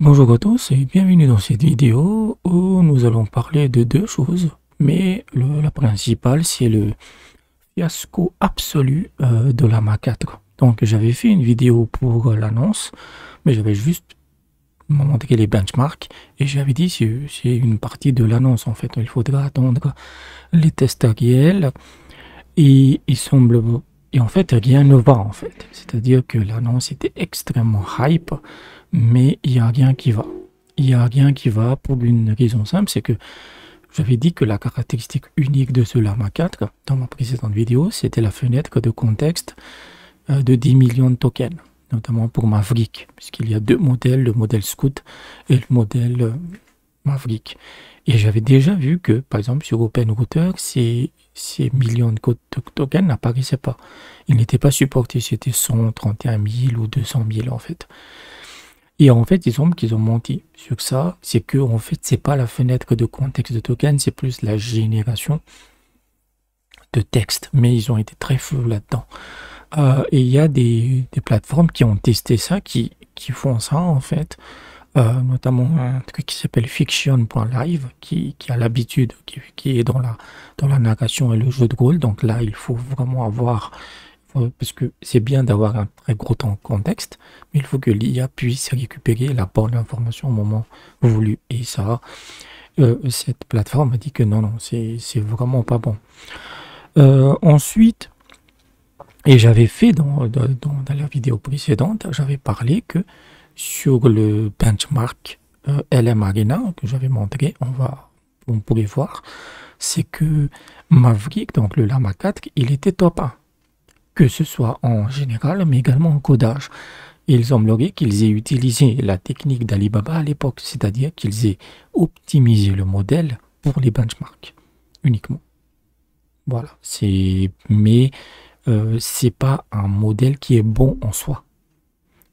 Bonjour à tous et bienvenue dans cette vidéo où nous allons parler de deux choses, mais la principale c'est le fiasco absolu de la Mac 4. Donc j'avais fait une vidéo pour l'annonce, mais j'avais juste montré les benchmarks et j'avais dit c'est une partie de l'annonce en fait, il faudra attendre les tests réels et il semble et en fait rien ne va en fait, c'est-à-dire que l'annonce était extrêmement hype, mais il n'y a rien qui va. Il n'y a rien qui va pour une raison simple, c'est que j'avais dit que la caractéristique unique de ce Llama 4, dans ma précédente vidéo, c'était la fenêtre de contexte de 10 millions de tokens, notamment pour Maverick, puisqu'il y a deux modèles, le modèle Scout et le modèle Maverick. Et j'avais déjà vu que, par exemple, sur OpenRouter, ces millions de tokens n'apparaissaient pas. Ils n'étaient pas supportés, c'était 131 000 ou 200 000 en fait. Et en fait, il semble qu'ils ont menti sur ça. C'est que, en fait, c'est pas la fenêtre de contexte de token, c'est plus la génération de texte. Mais ils ont été très flous là-dedans. Et il y a des plateformes qui ont testé ça, qui font ça, en fait. Notamment un truc qui s'appelle Fiction.live, qui a l'habitude, qui est dans la narration et le jeu de rôle. Donc là, il faut vraiment avoir parce que c'est bien d'avoir un très gros temps contexte, mais il faut que l'IA puisse récupérer la bonne information au moment voulu. Et ça, cette plateforme a dit que non, c'est vraiment pas bon. Ensuite, et j'avais fait dans la vidéo précédente, j'avais parlé que sur le benchmark LM Arena que j'avais montré, on pourrait voir, c'est que Maverick, donc le Llama 4, il était top 1. Que ce soit en général, mais également en codage. Il semblerait qu'ils aient utilisé la technique d'Alibaba à l'époque, c'est-à-dire qu'ils aient optimisé le modèle pour les benchmarks uniquement. Voilà, mais c'est pas un modèle qui est bon en soi,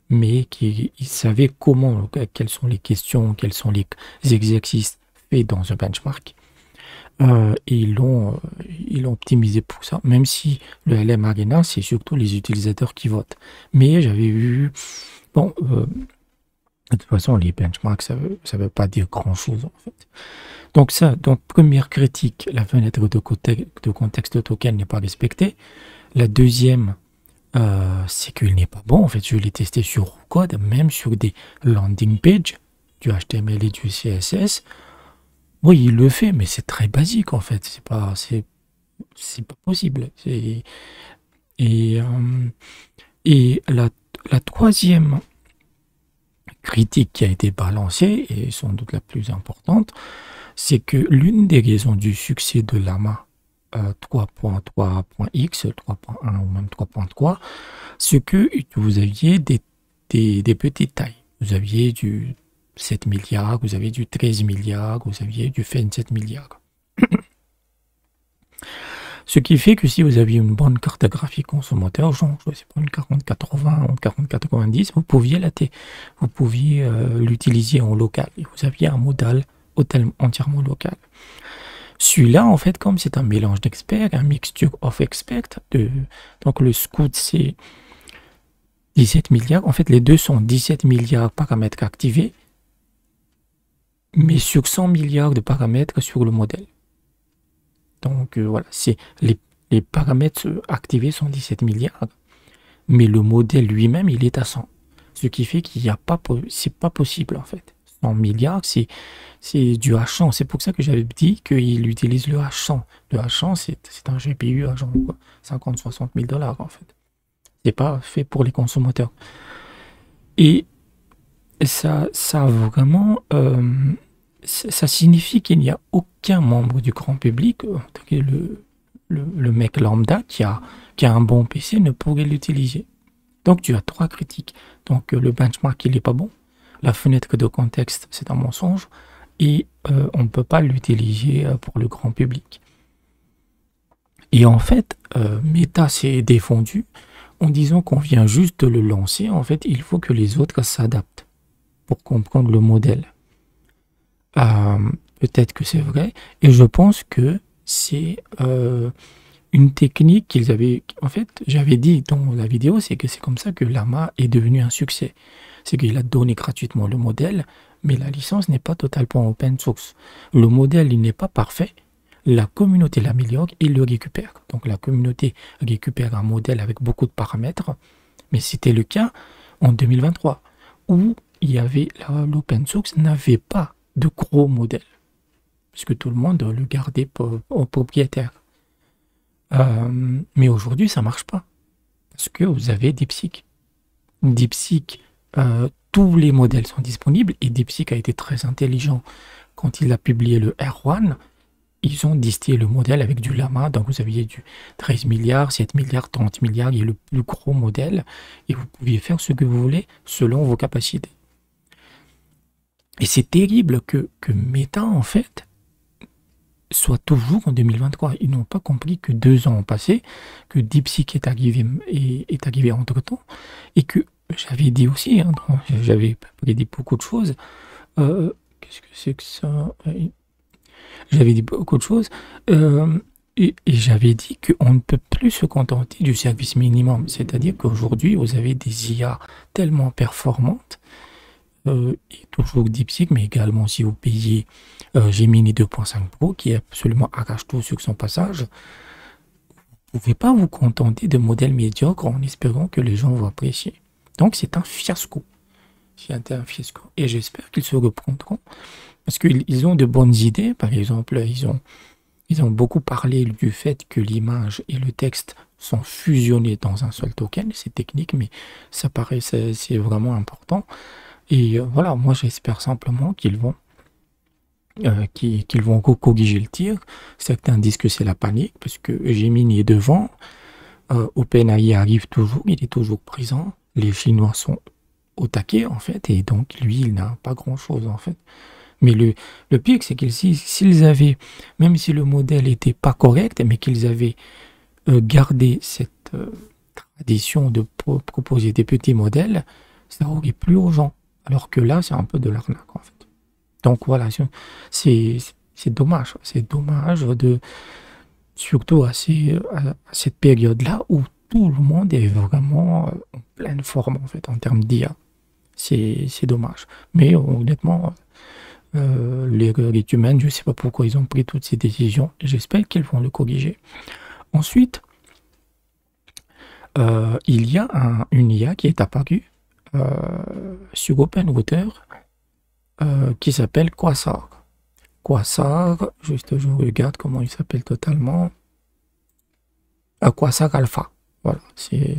mais qui il savait comment, quelles sont les questions, quels sont les exercices faits dans un benchmark. Et ils l'ont optimisé pour ça, même si le LM Arena, c'est surtout les utilisateurs qui votent. Mais j'avais vu, bon, de toute façon, les benchmarks, ça veut pas dire grand-chose, en fait. Donc première critique, la fenêtre de contexte de token n'est pas respectée. La deuxième, c'est qu'il n'est pas bon. En fait, je l'ai testé sur code, même sur des landing pages, du HTML et du CSS. Oui, il le fait, mais c'est très basique en fait. C'est pas possible. Et, euh, et la troisième critique qui a été balancée, et sans doute la plus importante, c'est que l'une des raisons du succès de Llama 3.3.x, 3.1 ou même 3.3, c'est que vous aviez des petites tailles. Vous aviez du 7 milliards, vous aviez du 13 milliards, vous aviez du 27 milliards. Ce qui fait que si vous aviez une bonne carte graphique consommateur, genre, je sais pas, une 4080 ou une 4090, vous pouviez l'utiliser en local. Et vous aviez un modèle entièrement local. Celui-là, en fait, comme c'est un mélange d'experts, un mixture of experts, donc le Scout, c'est 17 milliards. En fait, les deux sont 17 milliards de paramètres activés, mais sur 100 milliards de paramètres sur le modèle. Donc voilà, les paramètres activés sont 17 milliards, mais le modèle lui-même, il est à 100. Ce qui fait qu'il n'y a pas, c'est pas possible en fait. 100 milliards, c'est du H100. C'est pour ça que j'avais dit qu'il utilise le H100. Le H100, c'est un GPU à genre 50-60 000 dollars en fait. C'est pas fait pour les consommateurs. Et ça vraiment, ça signifie qu'il n'y a aucun membre du grand public, en tout cas le mec lambda qui a un bon PC ne pourrait l'utiliser. Donc tu as trois critiques. Donc le benchmark il n'est pas bon, la fenêtre de contexte c'est un mensonge et on ne peut pas l'utiliser pour le grand public. Et en fait, Meta s'est défendu en disant qu'on vient juste de le lancer. En fait, il faut que les autres s'adaptent pour comprendre le modèle. Peut-être que c'est vrai, et je pense que c'est une technique qu'ils avaient. En fait, j'avais dit dans la vidéo, c'est que c'est comme ça que Llama est devenu un succès. c'est qu'il a donné gratuitement le modèle, mais la licence n'est pas totalement open source. Le modèle, il n'est pas parfait. La communauté l'améliore, il le récupère. Donc la communauté récupère un modèle avec beaucoup de paramètres, mais c'était le cas en 2023, où il y avait l'open source n'avait pas de gros modèles, puisque tout le monde le gardait en propriétaire. Mais aujourd'hui, ça marche pas, parce que vous avez DeepSeek. DeepSeek, tous les modèles sont disponibles, et DeepSeek a été très intelligent. Quand il a publié le R1, ils ont distillé le modèle avec du Llama, donc vous aviez du 13 milliards, 7 milliards, 30 milliards, il est le plus gros modèle, et vous pouviez faire ce que vous voulez selon vos capacités. Et c'est terrible que Meta, en fait, soit toujours en 2023. Ils n'ont pas compris que 2 ans ont passé, que DeepSeek est arrivé entre-temps, et que j'avais dit aussi, hein, j'avais dit beaucoup de choses. Qu'est-ce que c'est que ça? J'avais dit beaucoup de choses. Et j'avais dit qu'on ne peut plus se contenter du service minimum. C'est-à-dire qu'aujourd'hui, vous avez des IA tellement performantes, et toujours DeepSeek, mais également si vous payez Gemini 2.5 Pro, qui absolument arrache tout sur son passage, vous ne pouvez pas vous contenter de modèles médiocres en espérant que les gens vont apprécier. Donc c'est un fiasco. C'est un fiasco. Et j'espère qu'ils se reprendront, parce qu'ils ont de bonnes idées. Par exemple, ils ont beaucoup parlé du fait que l'image et le texte sont fusionnés dans un seul token. C'est technique, mais ça paraît, c'est vraiment important. Et voilà, moi j'espère simplement qu'ils vont corriger le tir. Certains disent que c'est la panique, parce que Gemini est devant, OpenAI arrive toujours, il est toujours présent, les Chinois sont au taquet en fait, et donc lui il n'a pas grand chose en fait. Mais le pire, c'est qu'ils, s'ils avaient, même si le modèle n'était pas correct, mais qu'ils avaient gardé cette tradition de proposer des petits modèles, ça aurait plu aux gens. Alors que là, c'est un peu de l'arnaque, en fait. Donc voilà, c'est dommage. C'est dommage, surtout à cette période-là où tout le monde est vraiment en pleine forme, en fait, en termes d'IA. C'est dommage. Mais honnêtement, l'erreur est humaine. Je ne sais pas pourquoi ils ont pris toutes ces décisions. J'espère qu'ils vont le corriger. Ensuite, il y a une IA qui est apparue sur OpenRouter qui s'appelle Quasar. Quasar, juste je regarde comment il s'appelle totalement. Quasar Alpha. Voilà, c'est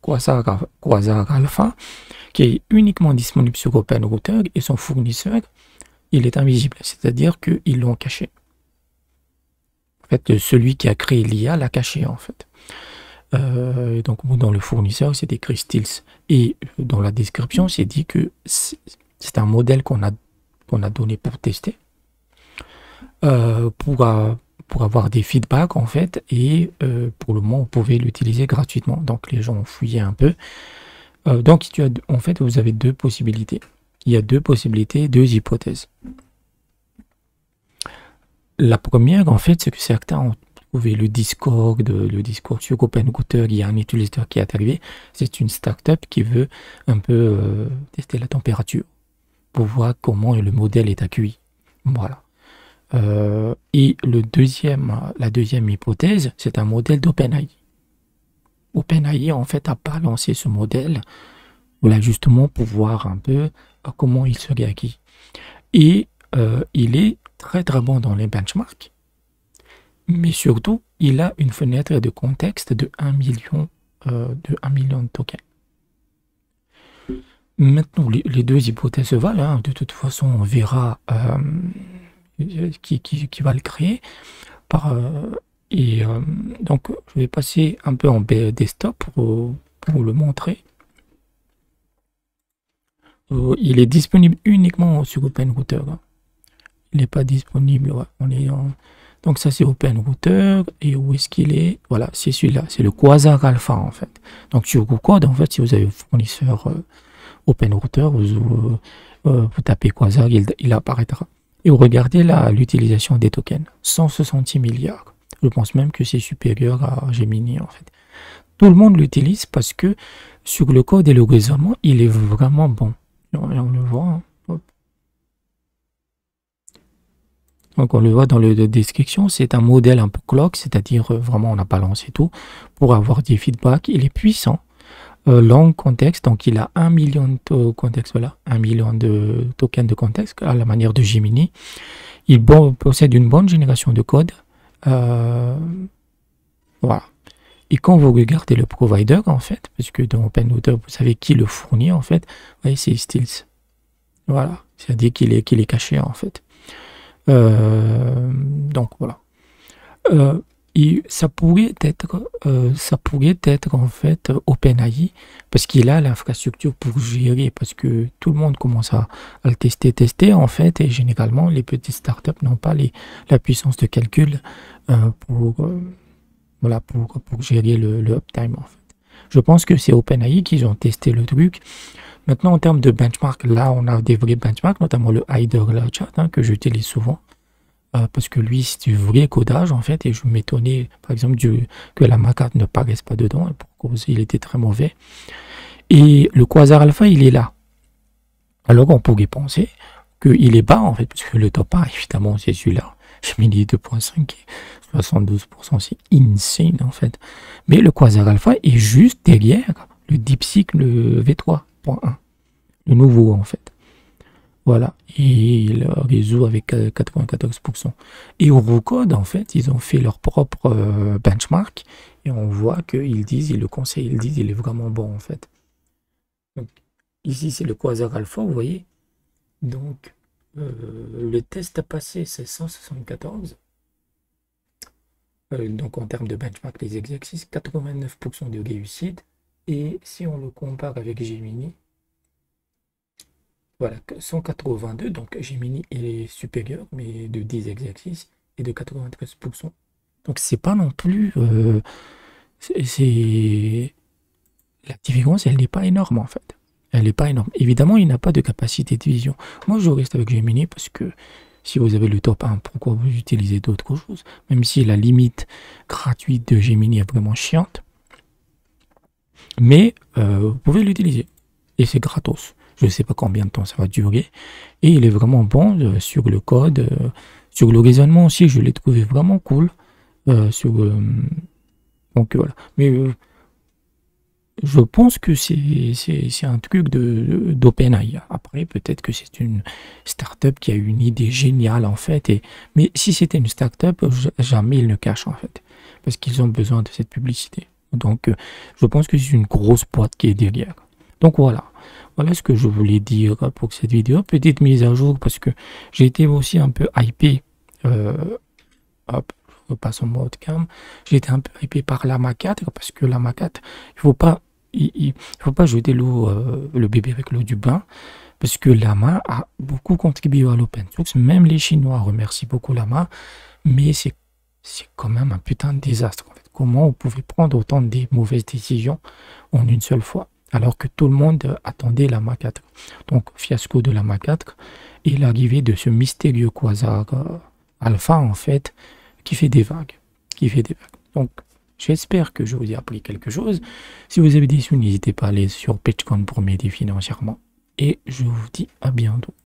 Quasar Alpha, qui est uniquement disponible sur OpenRouter, et son fournisseur, il est invisible, c'est-à-dire qu'ils l'ont caché. En fait, celui qui a créé l'IA l'a caché en fait. Donc dans le fournisseur c'est écrit Stills, et dans la description c'est dit que c'est un modèle qu'on a donné pour tester, pour avoir des feedbacks en fait, et pour le moment on pouvait l'utiliser gratuitement, donc les gens ont fouillé un peu. Donc en fait vous avez deux possibilités, il y a deux possibilités, deux hypothèses. La première en fait, c'est que certains ont trouvé le Discord sur OpenRouter, il y a un utilisateur qui est arrivé, c'est une startup qui veut un peu tester la température pour voir comment le modèle est accueilli. Voilà. Et la deuxième hypothèse, c'est un modèle d'OpenAI. OpenAI en fait a pas lancé ce modèle, voilà, justement pour voir un peu comment il serait acquis. Et il est très très bon dans les benchmarks, mais surtout il a une fenêtre de contexte de 1 million de tokens. Maintenant les deux hypothèses valent, hein. De toute façon on verra qui va le créer donc je vais passer un peu en desktop pour le montrer. Il est disponible uniquement sur OpenRouter, hein. Il n'est pas disponible, ouais. Donc ça c'est OpenRouter, et où est-ce qu'il est? Voilà, c'est celui-là, c'est le Quasar Alpha en fait. Donc sur Google, en fait, si vous avez un fournisseur OpenRouter, vous tapez Quasar, il apparaîtra. Et vous regardez là l'utilisation des tokens, 166 milliards. Je pense même que c'est supérieur à Gemini en fait. Tout le monde l'utilise parce que sur le code et le raisonnement, il est vraiment bon. On le voit, hein. Hop. Donc on le voit dans la description, c'est un modèle un peu clock, c'est-à-dire vraiment on a balancé tout pour avoir des feedbacks. Il est puissant. Long contexte, donc il a 1 million de contexte, voilà, 1 million de tokens de contexte à la manière de Gemini. Il possède une bonne génération de code. Voilà. Et quand vous regardez le provider, en fait, parce que dans OpenOuter, vous savez qui le fournit, en fait, vous voyez, c'est Stills. Voilà. C'est-à-dire qu'il est caché, en fait. Donc, voilà. Et ça pourrait être en fait OpenAI parce qu'il a l'infrastructure pour gérer, parce que tout le monde commence à le tester en fait, et généralement les petites startups n'ont pas la puissance de calcul pour, voilà, pour gérer le uptime en fait. Je pense que c'est OpenAI qui ont testé le truc. Maintenant en termes de benchmark, là on a des vrais benchmarks, notamment le HyderChat hein, que j'utilise souvent. Parce que lui, c'est du vrai codage en fait, et je m'étonnais par exemple que la Macat ne paraisse pas dedans, pour cause il était très mauvais. Et le Quasar Alpha, il est là. Alors on pourrait penser qu'il est bas en fait, parce que le top 1, évidemment, c'est celui-là. Gemini 2.5 et 72%, c'est insane en fait. Mais le Quasar Alpha est juste derrière le DeepSeek, le V3.1, le nouveau en fait. Voilà, et il résout avec 94%. Et Eurocode, en fait, ils ont fait leur propre benchmark, et on voit qu'ils disent, ils le conseillent, ils disent, il est vraiment bon, en fait. Donc, ici, c'est le Quasar Alpha, vous voyez. Donc, le test à passer, c'est 174. Donc, en termes de benchmark, les exercices, 89% de réussite. Et si on le compare avec Gemini, voilà, 182, donc Gemini est supérieur, mais de 10 exercices et de 93%. Donc c'est pas non plus... la différence, elle n'est pas énorme en fait. Elle n'est pas énorme. Évidemment, il n'a pas de capacité de vision. Moi, je reste avec Gemini parce que si vous avez le top 1, pourquoi vous utilisez d'autres choses? Même si la limite gratuite de Gemini est vraiment chiante. Mais vous pouvez l'utiliser. Et c'est gratos. Je ne sais pas combien de temps ça va durer. Et il est vraiment bon sur le code. Sur le raisonnement aussi, je l'ai trouvé vraiment cool. Donc voilà. Mais je pense que c'est un truc d'OpenAI. Après, peut-être que c'est une startup qui a une idée géniale en fait. Mais si c'était une startup, jamais ils ne cachent en fait. Parce qu'ils ont besoin de cette publicité. Donc je pense que c'est une grosse boîte qui est derrière. Donc voilà. Voilà ce que je voulais dire pour cette vidéo. Petite mise à jour parce que j'ai été aussi un peu hypé. Hop, je repasse en mode cam. J'ai été un peu hypé par la Macat parce que la Macat, il faut pas jeter l'eau, le bébé avec l'eau du bain. Parce que Llama a beaucoup contribué à l'open source. Même les Chinois remercient beaucoup Llama. Mais c'est quand même un putain de désastre. En fait. Comment on pouvait prendre autant de mauvaises décisions en une seule fois? Alors que tout le monde attendait Llama 4. Donc, fiasco de Llama 4 et l'arrivée de ce mystérieux quasar alpha, en fait, qui fait des vagues. Donc, j'espère que je vous ai appris quelque chose. Si vous avez des questions, n'hésitez pas à aller sur PitchCon pour m'aider financièrement. Et je vous dis à bientôt.